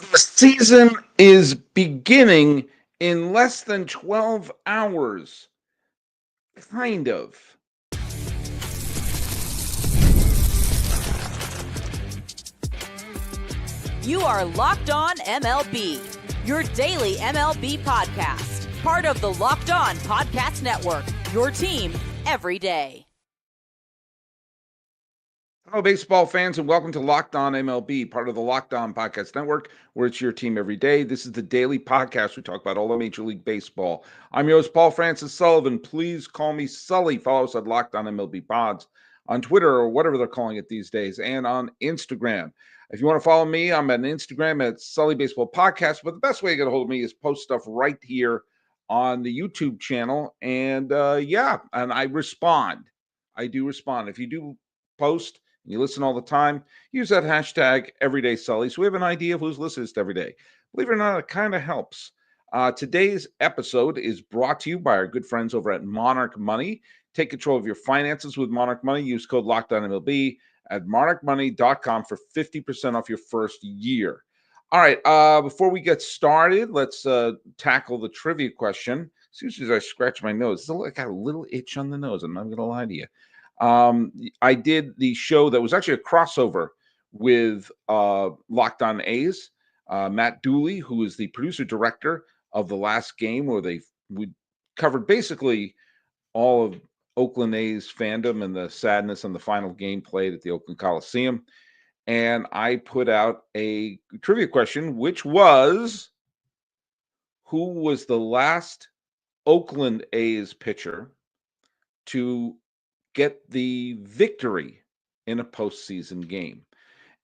The season is beginning in less than 12 hours. Kind of. You are Locked On MLB, your daily MLB podcast. Part of the Locked On Podcast Network, your team every day. Hello, baseball fans, and welcome to Locked On MLB, part of the Locked On Podcast Network, where it's your team every day. This is the daily podcast. We talk about all of Major League Baseball. I'm your host, Paul Francis Sullivan. Please call me Sully. Follow us at Locked On MLB Pods on Twitter or whatever they're calling it these days, and on Instagram. If you want to follow me, I'm on Instagram at Sully Baseball Podcast, but the best way to get a hold of me is post stuff right here on the YouTube channel, and and I respond. I do respond. If you do post, and you listen all the time, use that hashtag Everyday Sully so we have an idea of who's listening to every day. Believe it or not, it kind of helps. Today's episode is brought to you by our good friends over at Monarch Money. Take control of your finances with Monarch Money. Use code LOCKEDONMLB at monarchmoney.com for 50% off your first year. All right, before we get started, let's tackle the trivia question. As soon as I scratch my nose, I got a little itch on the nose. I'm not going to lie to you. I did the show that was actually a crossover with Locked On A's. Matt Dooley, who is the producer director of The Last Game, where we covered basically all of Oakland A's fandom and the sadness on the final game played at the Oakland Coliseum. And I put out a trivia question, which was, who was the last Oakland A's pitcher to get the victory in a postseason game?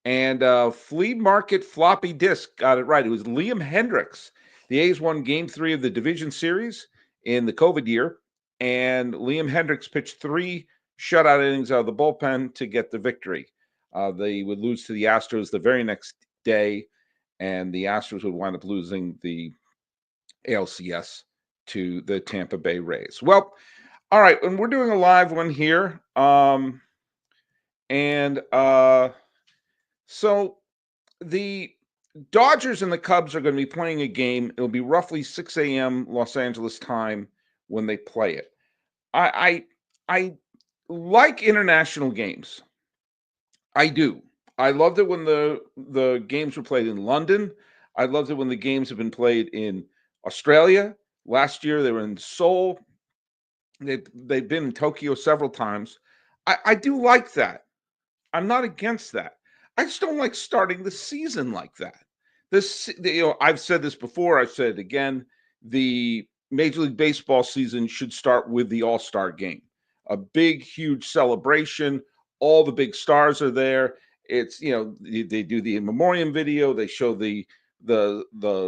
And Flea Market Floppy Disk got it right. It was Liam Hendriks. The A's won Game 3 of the Division Series in the COVID year, and Liam Hendriks pitched 3 shutout innings out of the bullpen to get the victory. They would lose to the Astros the very next day, and the Astros would wind up losing the ALCS to the Tampa Bay Rays. Well, all right, and we're doing a live one here. So the Dodgers and the Cubs are going to be playing a game. It'll be roughly 6 a.m. Los Angeles time when they play it. I like international games. I do. I loved it when the games were played in London. I loved it when the games have been played in Australia. Last year they were in Seoul. They've been in Tokyo several times. I do like that. I'm not against that. I just don't like starting the season like that. I've said this before. I've said it again. The Major League Baseball season should start with the All-Star game, a big, huge celebration. All the big stars are there. It's, they do the in memoriam video. They show the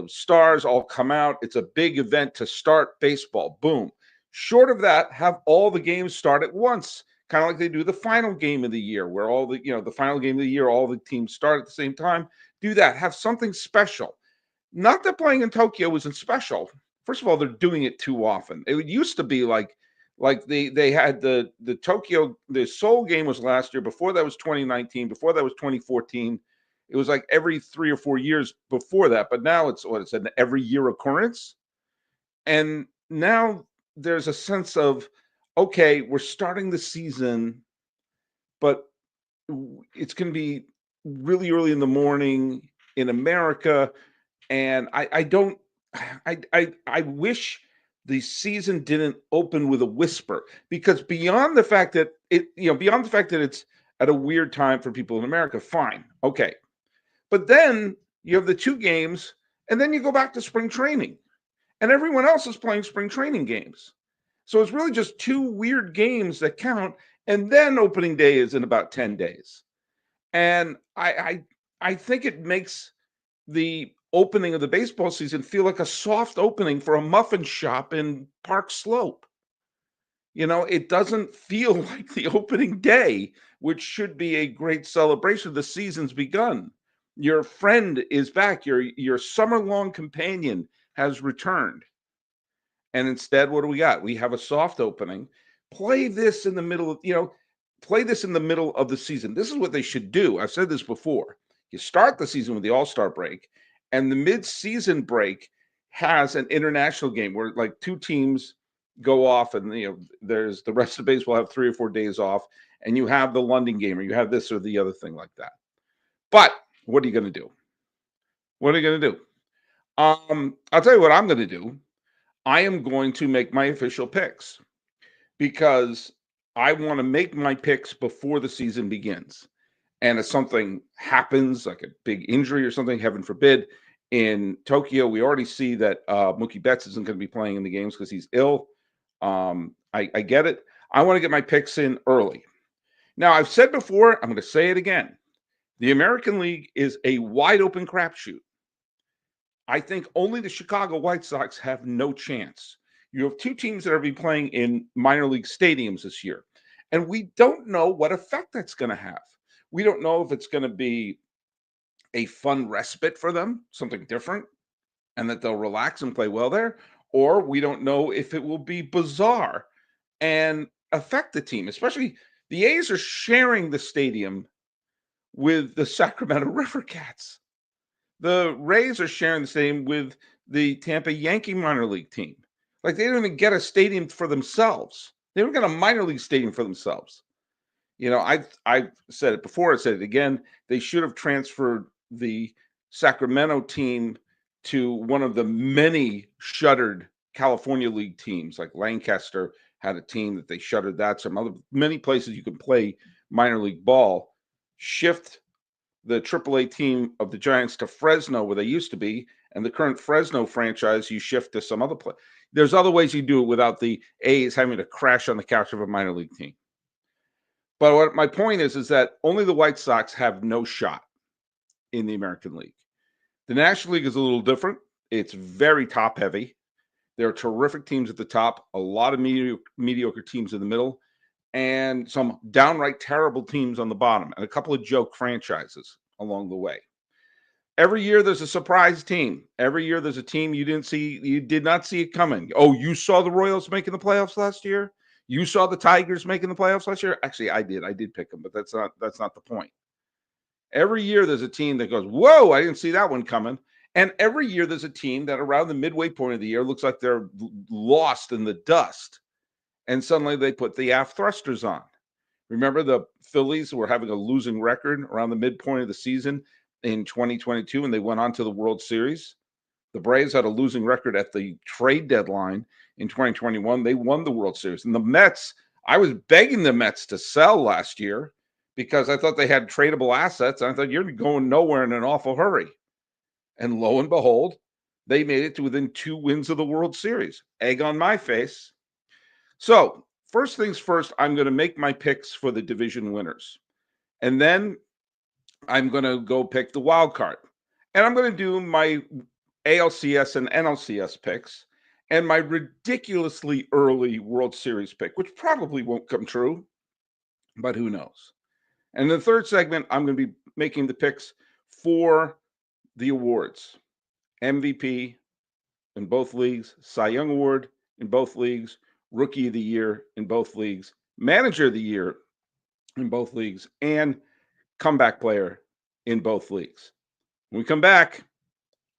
stars all come out. It's a big event to start baseball. Boom. Short of that, have all the games start at once, kind of like they do the final game of the year, where all the final game of the year, all the teams start at the same time. Do that. Have something special. Not that playing in Tokyo isn't special. First of all, they're doing it too often. It used to be like they had the Seoul game was last year. Before that was 2019. Before that was 2014. It was like every 3 or 4 years before that. But now it's an every year occurrence. And now there's a sense of, okay, we're starting the season, but it's going to be really early in the morning in America. And I wish the season didn't open with a whisper, because beyond the fact that it's at a weird time for people in America, fine. Okay. But then you have the 2 games, and then you go back to spring training, and everyone else is playing spring training games. So it's really just 2 weird games that count. And then opening day is in about 10 days. And I think it makes the opening of the baseball season feel like a soft opening for a muffin shop in Park Slope. It doesn't feel like the opening day, which should be a great celebration. The season's begun. Your friend is back. Your summer-long companion has returned. And instead, what do we got? We have a soft opening. Play this in the middle of the season. This is what they should do. I've said this before. You start the season with the All-Star break, And the mid-season break has an international game where like two teams go off, and there's the rest of the baseball have 3 or 4 days off, and you have the London game, or you have this or the other thing like that. But what are you going to do? What are you going to do? I'll tell you what I'm going to do. I am going to make my official picks because I want to make my picks before the season begins. And if something happens, like a big injury or something, heaven forbid, in Tokyo, we already see that Mookie Betts isn't going to be playing in the games because he's ill. I get it. I want to get my picks in early. Now, I've said before, I'm going to say it again. The American League is a wide open crapshoot. I think only the Chicago White Sox have no chance. You have two teams that are be playing in minor league stadiums this year, and we don't know what effect that's going to have. We don't know if it's going to be a fun respite for them, something different, and that they'll relax and play well there, or we don't know if it will be bizarre and affect the team. Especially the A's are sharing the stadium with the Sacramento River Cats. The Rays are sharing the stadium with the Tampa Yankee minor league team. Like, they don't even get a stadium for themselves. They don't get a minor league stadium for themselves. I've said it before, I said it again. They should have transferred the Sacramento team to one of the many shuttered California League teams. Like Lancaster had a team that they shuttered that. Many places you can play minor league ball. Shift the AAA team of the Giants to Fresno, where they used to be, and the current Fresno franchise you shift to some other place. There's other ways you do it without the A's having to crash on the couch of a minor league team. But what my point is that only the White Sox have no shot in the American League. The National League is a little different. It's very top heavy. There are terrific teams at the top, a lot of mediocre teams in the middle, and some downright terrible teams on the bottom, and a couple of joke franchises along the way. Every year there's a surprise team. Every year there's a team you did not see it coming. Oh, you saw the Royals making the playoffs last year? You saw the Tigers making the playoffs last year? Actually, I did pick them, but that's not the point. Every year there's a team that goes, whoa, I didn't see that one coming. And every year there's a team that around the midway point of the year looks like they're lost in the dust. And suddenly they put the aft thrusters on. Remember the Phillies were having a losing record around the midpoint of the season in 2022, and they went on to the World Series. The Braves had a losing record at the trade deadline in 2021. They won the World Series. And the Mets, I was begging the Mets to sell last year because I thought they had tradable assets. I thought, you're going nowhere in an awful hurry. And lo and behold, they made it to within 2 wins of the World Series. Egg on my face. So first things first, I'm going to make my picks for the division winners. And then I'm going to go pick the wild card. And I'm going to do my ALCS and NLCS picks and my ridiculously early World Series pick, which probably won't come true, but who knows. And in the third segment, I'm going to be making the picks for the awards. MVP in both leagues, Cy Young Award in both leagues, Rookie of the Year in both leagues, Manager of the Year in both leagues, and Comeback Player in both leagues. When we come back,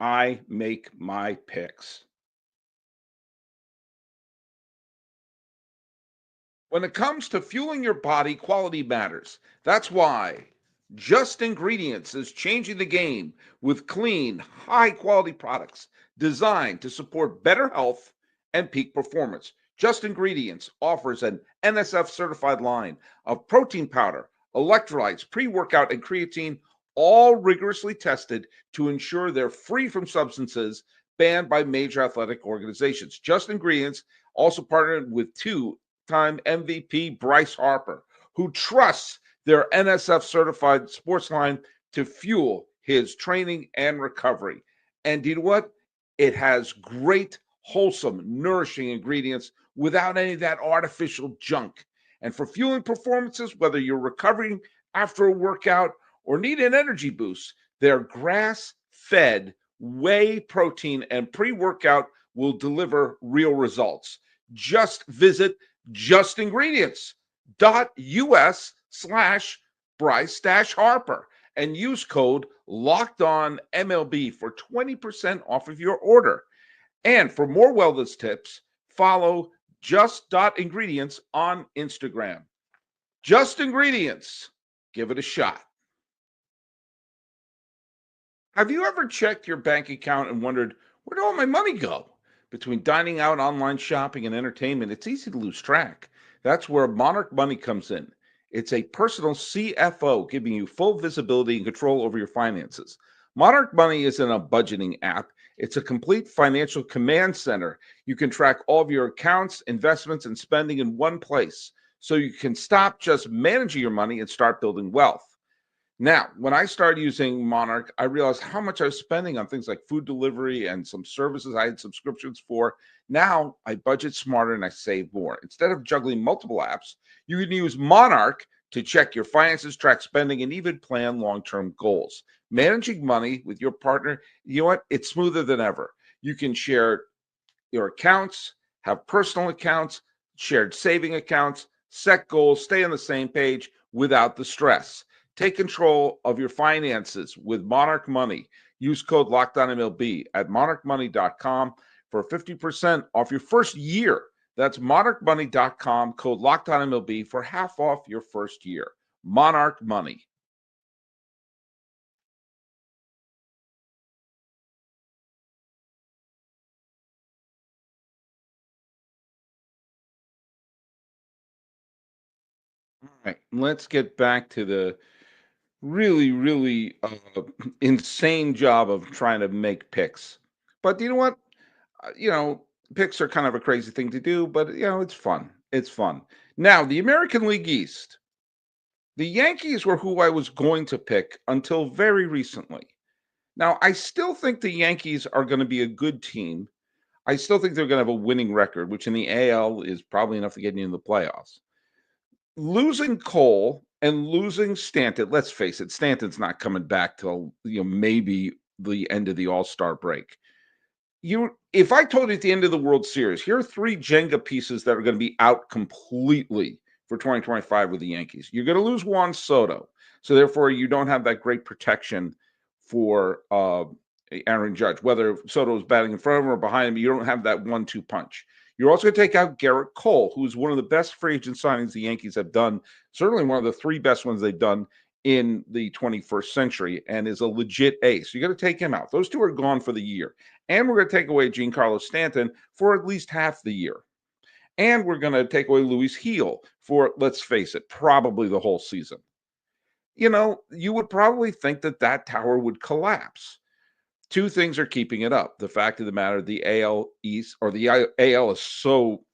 I make my picks. When it comes to fueling your body, quality matters. That's why Just Ingredients is changing the game with clean, high-quality products designed to support better health and peak performance. Just Ingredients offers an NSF-certified line of protein powder, electrolytes, pre-workout, and creatine, all rigorously tested to ensure they're free from substances banned by major athletic organizations. Just Ingredients also partnered with two-time MVP Bryce Harper, who trusts their NSF-certified sports line to fuel his training and recovery. And you know what? It has great, wholesome, nourishing ingredients without any of that artificial junk. And for fueling performances, whether you're recovering after a workout or need an energy boost, their grass-fed whey protein and pre-workout will deliver real results. Just visit justingredients.us/Bryce-Harper and use code LOCKEDONMLB for 20% off of your order. And for more wellness tips, follow just.ingredients on Instagram. Just Ingredients. Give it a shot. Have you ever checked your bank account and wondered, where did all my money go? Between dining out, online shopping, and entertainment, it's easy to lose track. That's where Monarch Money comes in. It's a personal CFO giving you full visibility and control over your finances. Monarch Money isn't a budgeting app, it's a complete financial command center. You can track all of your accounts, investments, and spending in one place so you can stop just managing your money and start building wealth. Now, when I started using Monarch, I realized how much I was spending on things like food delivery and some services I had subscriptions for. Now I budget smarter and I save more. Instead of juggling multiple apps, you can use Monarch to check your finances, track spending, and even plan long-term goals. Managing money with your partner, you know what? It's smoother than ever. You can share your accounts, have personal accounts, shared saving accounts, set goals, stay on the same page without the stress. Take control of your finances with Monarch Money. Use code LOCKEDONMLB at monarchmoney.com for 50% off your first year. That's monarchmoney.com, code LOCKEDONMLB for half off your first year. Monarch Money. All right, let's get back to the really insane job of trying to make picks. But you know what? Picks are kind of a crazy thing to do, but it's fun. It's fun. Now, the American League East, the Yankees were who I was going to pick until very recently. Now, I still think the Yankees are going to be a good team. I still think they're going to have a winning record, which in the AL is probably enough to get you in the playoffs. Losing Cole and losing Stanton, let's face it, Stanton's not coming back till maybe the end of the All-Star break. If I told you at the end of the World Series, here are three Jenga pieces that are going to be out completely for 2025 with the Yankees. You're going to lose Juan Soto, so therefore you don't have that great protection for Aaron Judge. Whether Soto is batting in front of him or behind him, you don't have that 1-2 punch. You're also going to take out Garrett Cole, who's one of the best free agent signings the Yankees have done, certainly one of the three best ones they've done in the 21st century, and is a legit ace. You got to take him out. Those two are gone for the year. And we're going to take away Giancarlo Stanton for at least half the year. And we're going to take away Luis Gil for, let's face it, probably the whole season. You would probably think that tower would collapse. Two things are keeping it up. The fact of the matter, the AL East or the AL is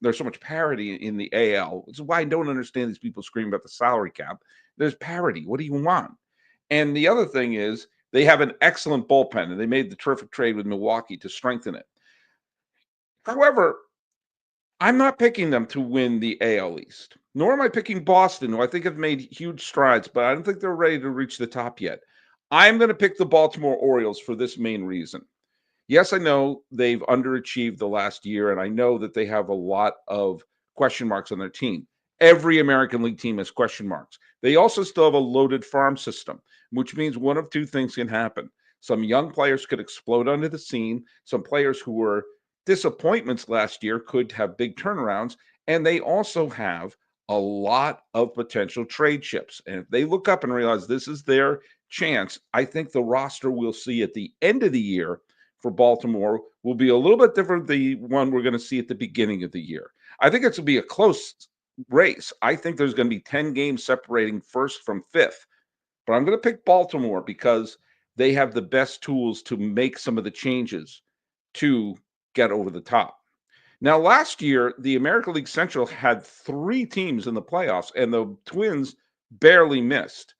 there's so much parity in the AL. This is why I don't understand these people screaming about the salary cap. There's parity. What do you want? And the other thing is they have an excellent bullpen, and they made the terrific trade with Milwaukee to strengthen it. However, I'm not picking them to win the AL East, nor am I picking Boston, who I think have made huge strides, but I don't think they're ready to reach the top yet. I'm going to pick the Baltimore Orioles for this main reason. Yes, I know they've underachieved the last year, and I know that they have a lot of question marks on their team. Every American League team has question marks. They also still have a loaded farm system, which means one of two things can happen. Some young players could explode onto the scene. Some players who were disappointments last year could have big turnarounds, and they also have a lot of potential trade chips. And if they look up and realize this is their chance, I think the roster we'll see at the end of the year for Baltimore will be a little bit different than the one we're going to see at the beginning of the year. I think it's going to be a close race. I think there's going to be 10 games separating first from fifth. But I'm going to pick Baltimore because they have the best tools to make some of the changes to get over the top. Now, last year, the American League Central had three teams in the playoffs, and the Twins barely missed.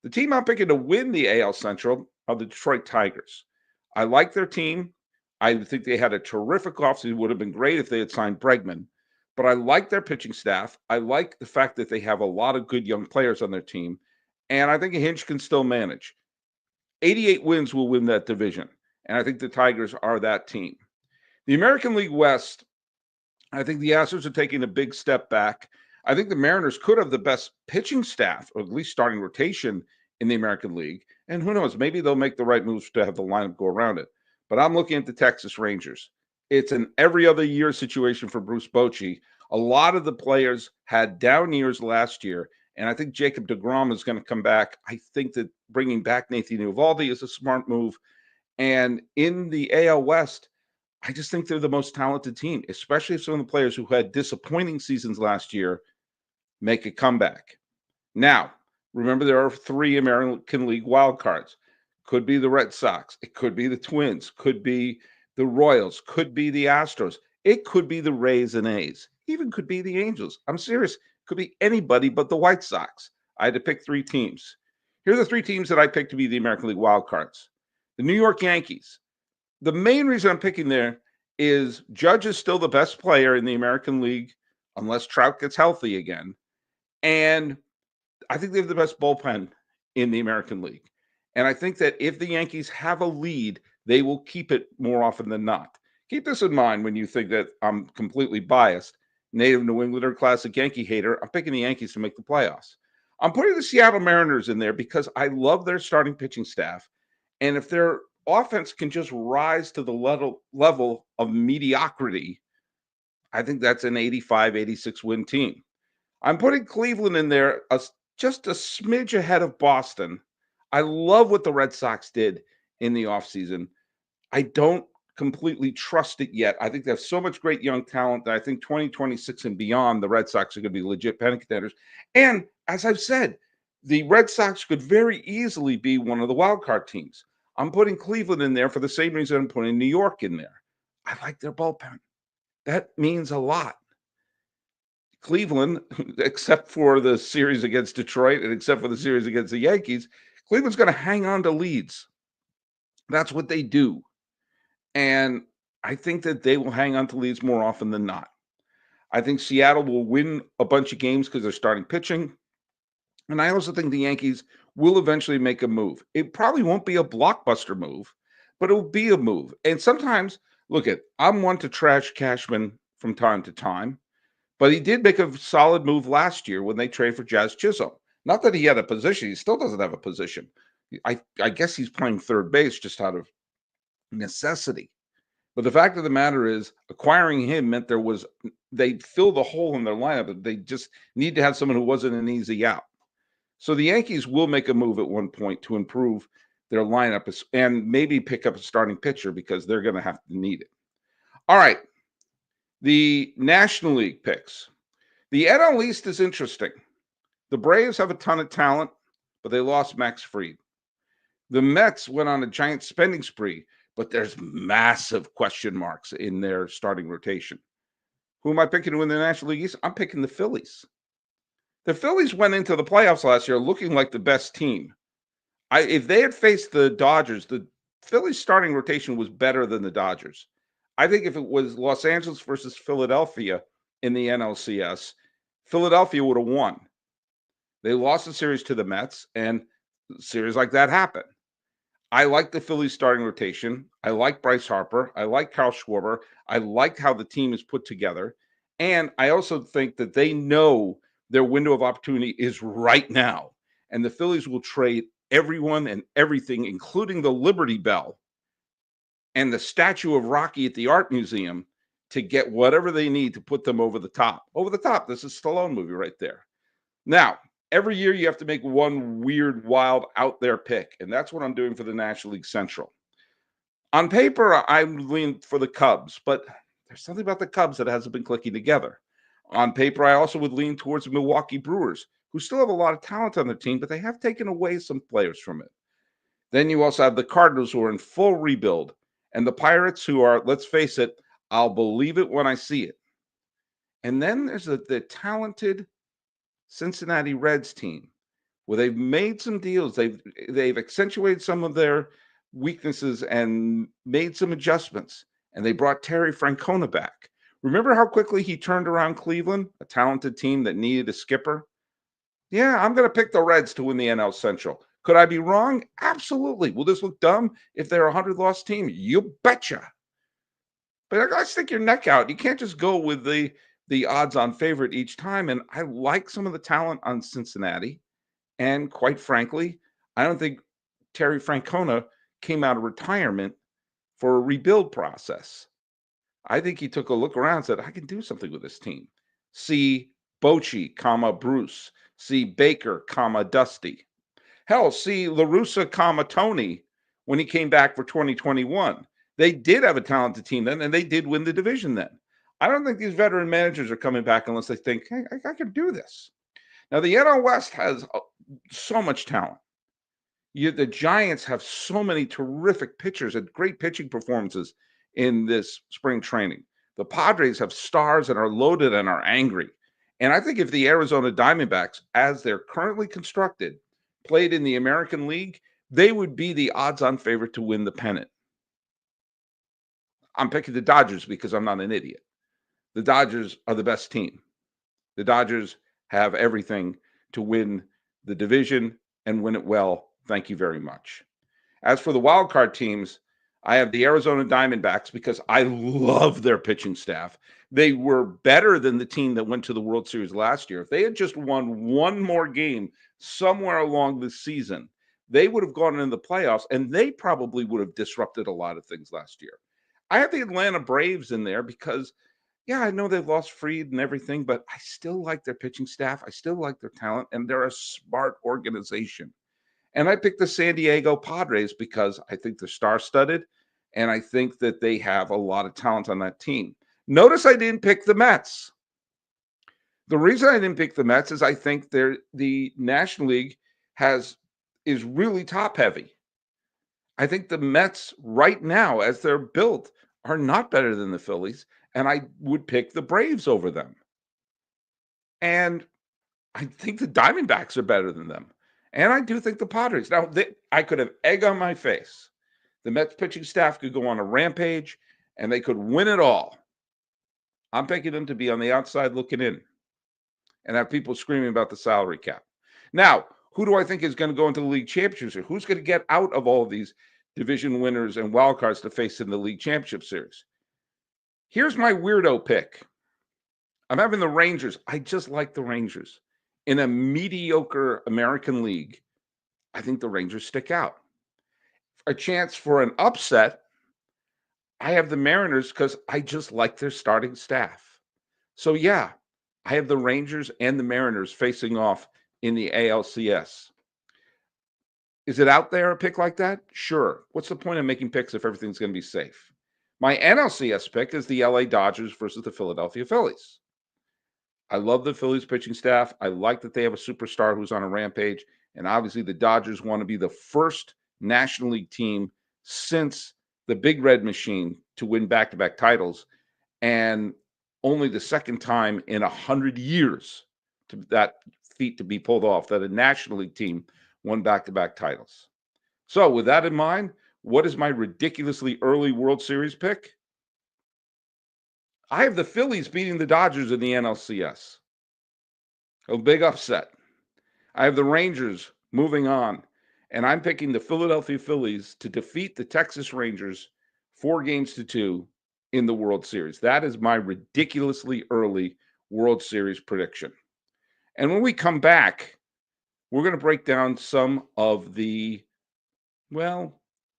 The team I'm picking to win the AL Central are the Detroit Tigers. I like their team. I think they had a terrific offseason. It would have been great if they had signed Bregman. But I like their pitching staff. I like the fact that they have a lot of good young players on their team. And I think Hinch can still manage. 88 wins will win that division. And I think the Tigers are that team. The American League West, I think the Astros are taking a big step back. I think the Mariners could have the best pitching staff, or at least starting rotation in the American League. And who knows, maybe they'll make the right moves to have the lineup go around it. But I'm looking at the Texas Rangers. It's an every other year situation for Bruce Bochy. A lot of the players had down years last year, and I think Jacob deGrom is going to come back. I think that bringing back Nathan Eovaldi is a smart move. And in the AL West, I just think they're the most talented team, especially if some of the players who had disappointing seasons last year make a comeback. Now, remember there are 3 American League wild cards. Could be the Red Sox. It could be the Twins. Could be the Royals. Could be the Astros. It could be the Rays and A's. Even could be the Angels. I'm serious. Could be anybody but the White Sox. I had to pick 3 teams. Here are the 3 teams that I picked to be the American League wild cards. The New York Yankees. The main reason I'm picking there is Judge is still the best player in the American League unless Trout gets healthy again. And I think they have the best bullpen in the American League. And I think that if the Yankees have a lead, they will keep it more often than not. Keep this in mind when you think that I'm completely biased. Native New Englander, classic Yankee hater. I'm picking the Yankees to make the playoffs. I'm putting the Seattle Mariners in there because I love their starting pitching staff. And if their offense can just rise to the level of mediocrity, I think that's an 85, 86 win team. I'm putting Cleveland in there just a smidge ahead of Boston. I love what the Red Sox did in the offseason. I don't completely trust it yet. I think they have so much great young talent that I think 2026 and beyond, the Red Sox are going to be legit pennant contenders. And as I've said, the Red Sox could very easily be one of the wild card teams. I'm putting Cleveland in there for the same reason I'm putting New York in there. I like their bullpen. That means a lot. Cleveland, except for the series against Detroit and except for the series against the Yankees, Cleveland's going to hang on to leads. That's what they do. And I think that they will hang on to leads more often than not. I think Seattle will win a bunch of games because they're starting pitching. And I also think the Yankees will eventually make a move. It probably won't be a blockbuster move, but it will be a move. And sometimes, I'm one to trash Cashman from time to time, but he did make a solid move last year when they traded for Jazz Chisholm. Not that he had a position. He still doesn't have a position. I guess he's playing third base just out of necessity. But the fact of the matter is, acquiring him meant they'd fill the hole in their lineup. They just need to have someone who wasn't an easy out. So the Yankees will make a move at one point to improve their lineup and maybe pick up a starting pitcher because they're going to have to need it. All right. The National League picks. The NL East is interesting. The Braves have a ton of talent, but they lost Max Fried. The Mets went on a giant spending spree, but there's massive question marks in their starting rotation. Who am I picking to win the National League East? I'm picking the Phillies. The Phillies went into the playoffs last year looking like the best team. If they had faced the Dodgers, the Phillies starting rotation was better than the Dodgers. I think if it was Los Angeles versus Philadelphia in the NLCS, Philadelphia would have won. They lost the series to the Mets, and series like that happen. I like the Phillies starting rotation. I like Bryce Harper. I like Kyle Schwarber. I like how the team is put together. And I also think that they know their window of opportunity is right now. And the Phillies will trade everyone and everything, including the Liberty Bell and the statue of Rocky at the Art Museum, to get whatever they need to put them over the top. Over the top. This is a Stallone movie right there. Now, every year you have to make one weird, wild, out there pick. And that's what I'm doing for the National League Central. On paper, I'm leaning for the Cubs, but there's something about the Cubs that hasn't been clicking together. On paper, I also would lean towards the Milwaukee Brewers, who still have a lot of talent on their team, but they have taken away some players from it. Then you also have the Cardinals, who are in full rebuild, and the Pirates, who are, let's face it, I'll believe it when I see it. And then there's the talented Cincinnati Reds team, where they've made some deals. They've accentuated some of their weaknesses and made some adjustments. And they brought Terry Francona back. Remember how quickly he turned around Cleveland, a talented team that needed a skipper? Yeah, I'm going to pick the Reds to win the NL Central. Could I be wrong? Absolutely. Will this look dumb if they're a 100-loss team? You betcha. But I got to stick your neck out. You can't just go with the odds-on favorite each time. And I like some of the talent on Cincinnati. And quite frankly, I don't think Terry Francona came out of retirement for a rebuild process. I think he took a look around and said, I can do something with this team. See Bochy, Bruce. See Baker, Dusty. Hell, see LaRussa, Tony when he came back for 2021. They did have a talented team then, and they did win the division then. I don't think these veteran managers are coming back unless they think, hey, I can do this. Now, the NL West has so much talent. The Giants have so many terrific pitchers and great pitching performances in this spring training. The Padres have stars and are loaded and are angry. And I think if the Arizona Diamondbacks, as they're currently constructed, played in the American League, they would be the odds-on favorite to win the pennant. I'm picking the Dodgers because I'm not an idiot. The Dodgers are the best team. The Dodgers have everything to win the division and win it well. Thank you very much. As for the wild card teams, I have the Arizona Diamondbacks because I love their pitching staff. They were better than the team that went to the World Series last year. If they had just won one more game somewhere along the season, they would have gone into the playoffs, and they probably would have disrupted a lot of things last year. I have the Atlanta Braves in there because, yeah, I know they've lost Fried and everything, but I still like their pitching staff. I still like their talent, and they're a smart organization. And I picked the San Diego Padres because I think they're star-studded, and I think that they have a lot of talent on that team. Notice I didn't pick the Mets. The reason I didn't pick the Mets is I think the National League is really top-heavy. I think the Mets right now, as they're built, are not better than the Phillies, and I would pick the Braves over them. And I think the Diamondbacks are better than them. And I do think the Padres. Now, I could have egg on my face. The Mets pitching staff could go on a rampage, and they could win it all. I'm picking them to be on the outside looking in and have people screaming about the salary cap. Now, who do I think is going to go into the league championships? Who's going to get out of all of these division winners and wild cards to face in the league championship series? Here's my weirdo pick. I'm having the Rangers. I just like the Rangers. In a mediocre American League, I think the Rangers stick out. A chance for an upset, I have the Mariners because I just like their starting staff. So, yeah, I have the Rangers and the Mariners facing off in the ALCS. Is it out there, a pick like that? Sure. What's the point of making picks if everything's going to be safe? My NLCS pick is the LA Dodgers versus the Philadelphia Phillies. I love the Phillies pitching staff. I like that they have a superstar who's on a rampage. And obviously the Dodgers want to be the first National League team since the Big Red Machine to win back-to-back titles. And only the second time in 100 years to that feat to be pulled off, that a National League team won back-to-back titles. So with that in mind, what is my ridiculously early World Series pick? I have the Phillies beating the Dodgers in the NLCS. A big upset. I have the Rangers moving on, and I'm picking the Philadelphia Phillies to defeat the Texas Rangers 4-2 in the World Series. That is my ridiculously early World Series prediction. And when we come back, we're going to break down some of the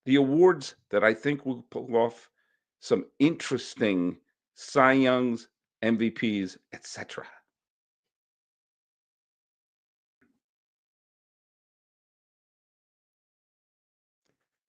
awards that I think will pull off some interesting Cy Youngs, MVPs, etc.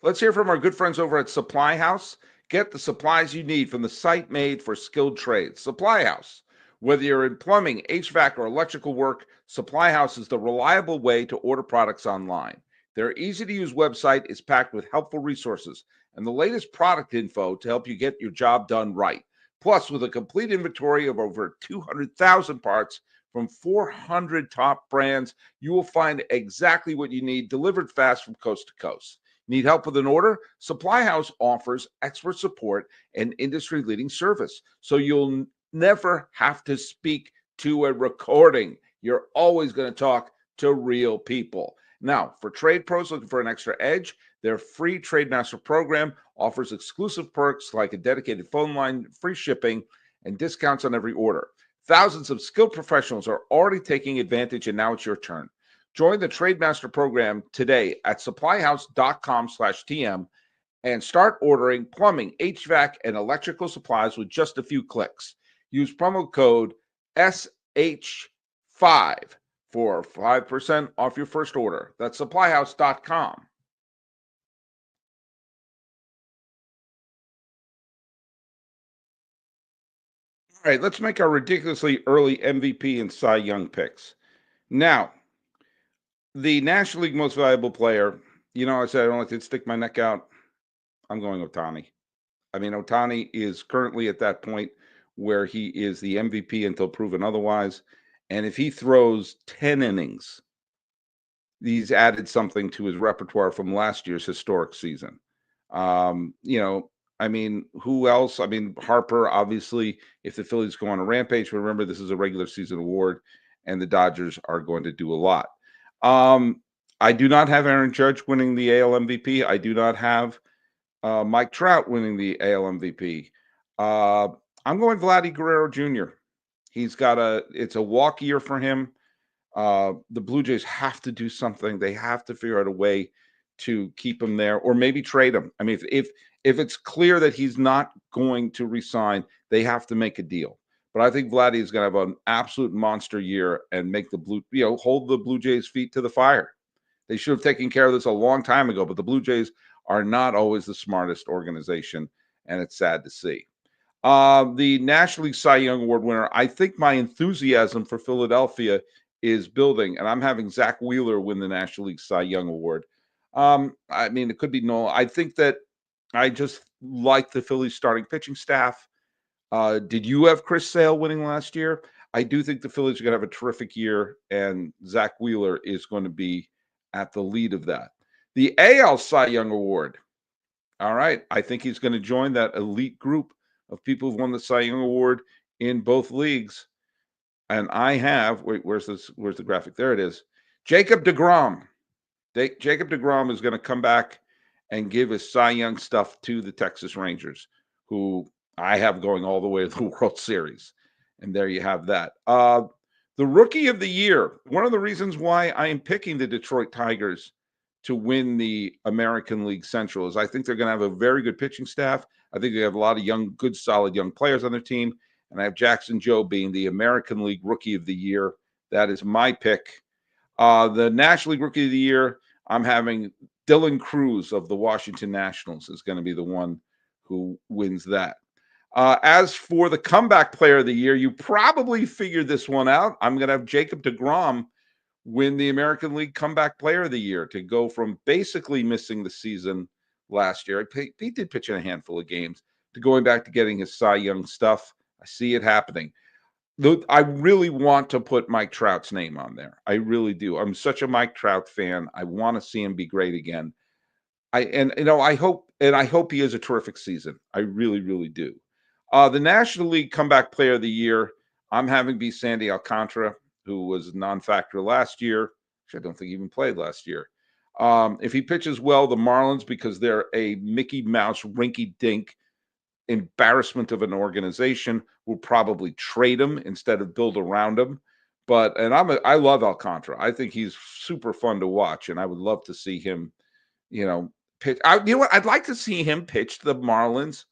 Let's hear from our good friends over at Supply House. Get the supplies you need from the site made for skilled trades. Supply House. Whether you're in plumbing, HVAC, or electrical work, Supply House is the reliable way to order products online. Their easy-to-use website is packed with helpful resources and the latest product info to help you get your job done right. Plus, with a complete inventory of over 200,000 parts from 400 top brands, you will find exactly what you need delivered fast from coast to coast. Need help with an order? Supply House offers expert support and industry-leading service, so you'll never have to speak to a recording. You're always going to talk to real people. Now, for trade pros looking for an extra edge, their free Trade Master program offers exclusive perks like a dedicated phone line, free shipping, and discounts on every order. Thousands of skilled professionals are already taking advantage, and now it's your turn. Join the Trademaster program today at supplyhouse.com/TM and start ordering plumbing, HVAC, and electrical supplies with just a few clicks. Use promo code SH5 for 5% off your first order. That's supplyhouse.com. All right, let's make our ridiculously early MVP and Cy Young picks. Now, the National League Most Valuable Player, I said I don't like to stick my neck out. I'm going Ohtani. I mean, Ohtani is currently at that point where he is the MVP until proven otherwise. And if he throws 10 innings, he's added something to his repertoire from last year's historic season. I mean, who else? I mean, Harper, obviously, if the Phillies go on a rampage, remember this is a regular season award, and the Dodgers are going to do a lot. I do not have Aaron Judge winning the AL MVP. I do not have Mike Trout winning the AL MVP. I'm going Vladdy Guerrero Jr. It's a walk year for him. The Blue Jays have to do something. They have to figure out a way to keep him there, or maybe trade him. I mean, if it's clear that he's not going to resign, they have to make a deal. But I think Vladdy is going to have an absolute monster year and make hold the Blue Jays' feet to the fire. They should have taken care of this a long time ago, but the Blue Jays are not always the smartest organization, and it's sad to see. The National League Cy Young Award winner, I think my enthusiasm for Philadelphia is building, and I'm having Zach Wheeler win the National League Cy Young Award. I mean, it could be Noel. I think that I just like the Phillies starting pitching staff. Did you have Chris Sale winning last year? I do think the Phillies are going to have a terrific year, and Zach Wheeler is going to be at the lead of that. The AL Cy Young Award. All right. I think he's going to join that elite group of people who've won the Cy Young Award in both leagues. And I have, where's the graphic? There it is. Jacob deGrom. Jacob deGrom is going to come back and give his Cy Young stuff to the Texas Rangers, who I have going all the way to the World Series. And there you have that. The Rookie of the Year. One of the reasons why I am picking the Detroit Tigers to win the American League Central is I think they're going to have a very good pitching staff. I think they have a lot of good, solid young players on their team. And I have Jackson Joe being the American League Rookie of the Year. That is my pick. The National League Rookie of the Year, I'm having Dylan Cruz of the Washington Nationals is going to be the one who wins that. As for the Comeback Player of the Year, you probably figured this one out. I'm going to have Jacob deGrom win the American League Comeback Player of the Year to go from basically missing the season last year. He did pitch in a handful of games to going back to getting his Cy Young stuff. I see it happening. I really want to put Mike Trout's name on there. I really do. I'm such a Mike Trout fan. I want to see him be great again. I hope he has a terrific season. I really, really do. The National League Comeback Player of the Year, I'm having be Sandy Alcantara, who was non-factor last year. Actually, I don't think he even played last year. If he pitches well, the Marlins, because they're a Mickey Mouse rinky-dink embarrassment of an organization, will probably trade him instead of build around him. I love Alcantara. I think he's super fun to watch, and I would love to see him, pitch. I'd like to see him pitch the Marlins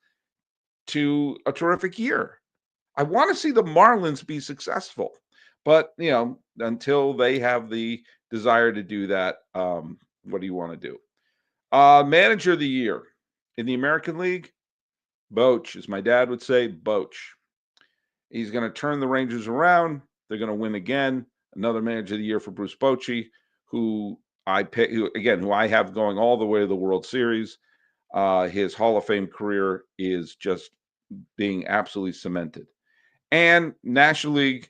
to a terrific year. I want to see the Marlins be successful, but until they have the desire to do that, what do you want to do? Manager of the Year in the American League, Boch, as my dad would say, Boch. He's going to turn the Rangers around. They're going to win again. Another Manager of the Year for Bruce Bochy, who I have going all the way to the World Series. His Hall of Fame career is just being absolutely cemented. And National League,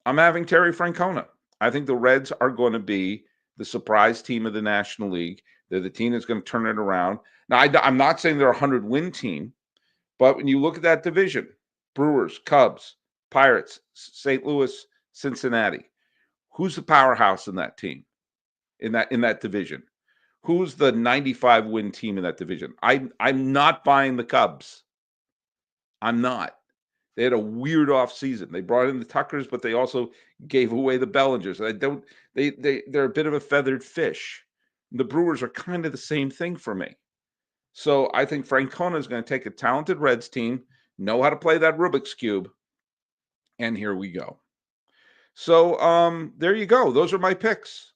I'm having Terry Francona. I think the Reds are going to be the surprise team of the National League. They're the team that's going to turn it around. Now, I'm not saying they're a 100-win team, but when you look at that division, Brewers, Cubs, Pirates, St. Louis, Cincinnati, who's the powerhouse in that team, in that division? Who's the 95-win team in that division? I'm not buying the Cubs. I'm not. They had a weird offseason. They brought in the Tuckers, but they also gave away the Bellingers. They're a bit of a feathered fish. The Brewers are kind of the same thing for me. So I think Francona is going to take a talented Reds team, know how to play that Rubik's Cube, and here we go. So there you go. Those are my picks.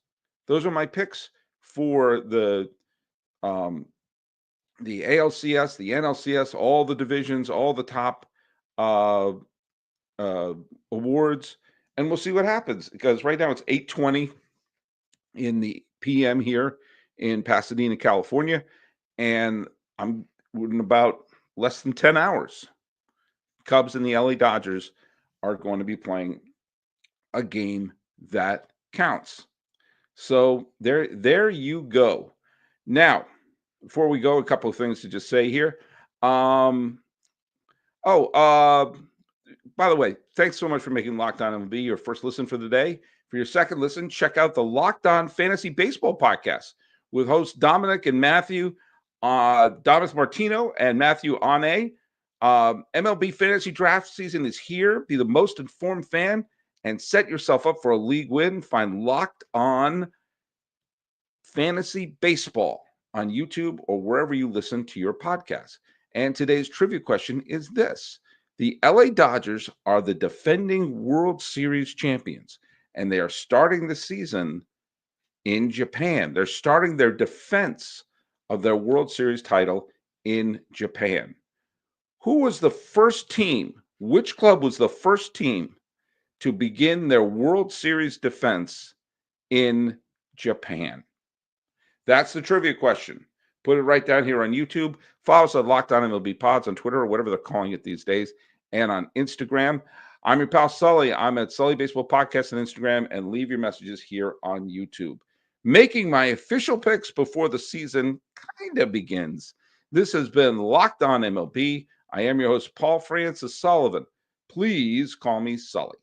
Those are my picks for the ALCS, the NLCS, all the divisions, all the top awards, and we'll see what happens, because right now it's 8:20 in the PM here in Pasadena, California, and I'm in about less than 10 hours. Cubs and the LA Dodgers are going to be playing a game that counts. So there you go. Now, before we go, a couple of things to just say here. By the way, thanks so much for making Locked On MLB your first listen for the day. For your second listen, check out the Locked On Fantasy Baseball podcast with hosts Dominic and Matthew, Domus Martino and Matthew Ane. MLB fantasy draft season is here. Be the most informed fan and set yourself up for a league win. Find Locked On Fantasy Baseball on YouTube or wherever you listen to your podcast. And today's trivia question is this. The LA Dodgers are the defending World Series champions, and they are starting the season in Japan. They're starting their defense of their World Series title in Japan. Who was the first team? Which club was the first team to begin their World Series defense in Japan? That's the trivia question. Put it right down here on YouTube. Follow us at Locked On MLB Pods on Twitter, or whatever they're calling it these days, and on Instagram. I'm your pal Sully. I'm at Sully Baseball Podcast on Instagram, and leave your messages here on YouTube. Making my official picks before the season kind of begins. This has been Locked On MLB. I am your host, Paul Francis Sullivan. Please call me Sully.